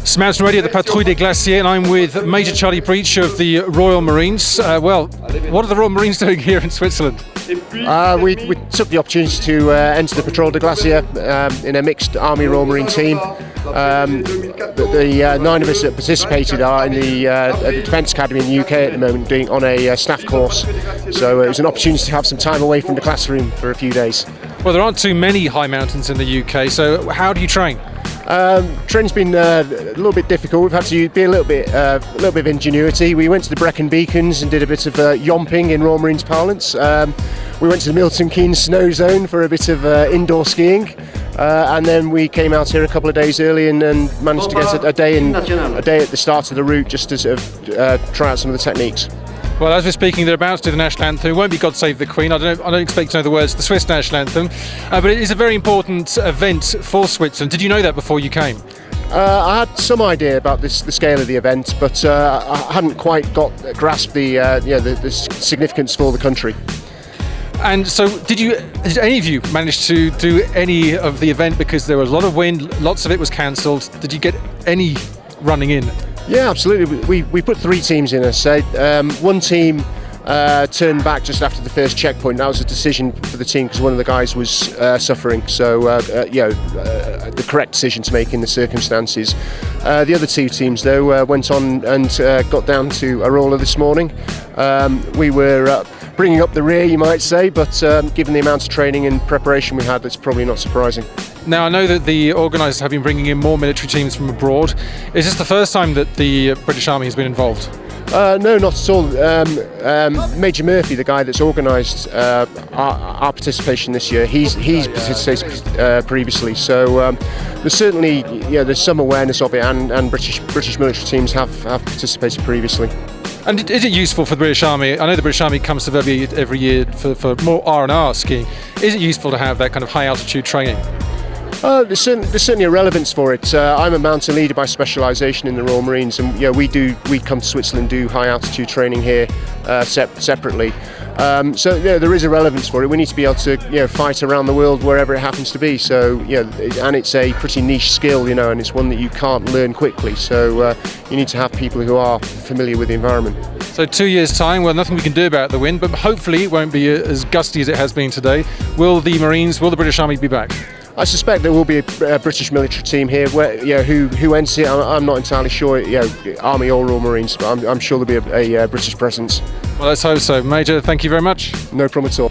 It's Mountain Radio, the Patrouille des Glaciers, and I'm with Major Charlie Breach of the Royal Marines. Well, what are the Royal Marines doing here in Switzerland? We took the opportunity to enter the Patrouille des Glaciers in a mixed Army Royal Marine team. The 9 of us that participated are in the Defence Academy in the UK at the moment, doing on a staff course. So it was an opportunity to have some time away from the classroom for a few days. Well, there aren't too many high mountains in the UK, so how do you train? Training's been a little bit difficult. We've had to be a little bit of ingenuity. We went to the Brecon Beacons and did a bit of yomping in Royal Marines parlance. We went to the Milton Keynes snow zone for a bit of indoor skiing, and then we came out here a couple of days early and managed to get a day at the start of the route just to sort of try out some of the techniques. Well, as we're speaking, they're about to do the national anthem. It won't be God Save the Queen. I don't expect to know the words to the Swiss national anthem, but it is a very important event for Switzerland. Did you know that before you came? I had some idea about the scale of the event, but I hadn't quite grasped the significance for the country. And so, did any of you manage to do any of the event, because there was a lot of wind, lots of it was cancelled? Did you get any running in? Yeah, absolutely. We put 3 teams in, as I said. One team turned back just after the first checkpoint. That was a decision for the team because one of the guys was suffering. So, the correct decision to make in the circumstances. The other 2 teams, though, went on and got down to Arola this morning. We were bringing up the rear, you might say, but given the amount of training and preparation we had, that's probably not surprising. Now, I know that the organisers have been bringing in more military teams from abroad. Is this the first time that the British Army has been involved? No, not at all. Major Murphy, the guy that's organised our participation this year, he's participated previously. So there's certainly there's some awareness of it, and British military teams have participated previously. And is it useful for the British Army? I know the British Army comes to Verbier every year for more R&R skiing. Is it useful to have that kind of high altitude training? There's certainly a relevance for it. I'm a mountain leader by specialisation in the Royal Marines, and we come to Switzerland, do high altitude training here separately. So there is a relevance for it. We need to be able to fight around the world wherever it happens to be. So and it's a pretty niche skill, and it's one that you can't learn quickly. So you need to have people who are familiar with the environment. So 2 years' time, well, nothing we can do about the wind, but hopefully it won't be as gusty as it has been today. Will the British Army be back? I suspect there will be a British military team here who enters it. I'm not entirely sure, Army or Royal Marines, but I'm sure there'll be a British presence. Well, let's hope so. Major, thank you very much. No problem at all.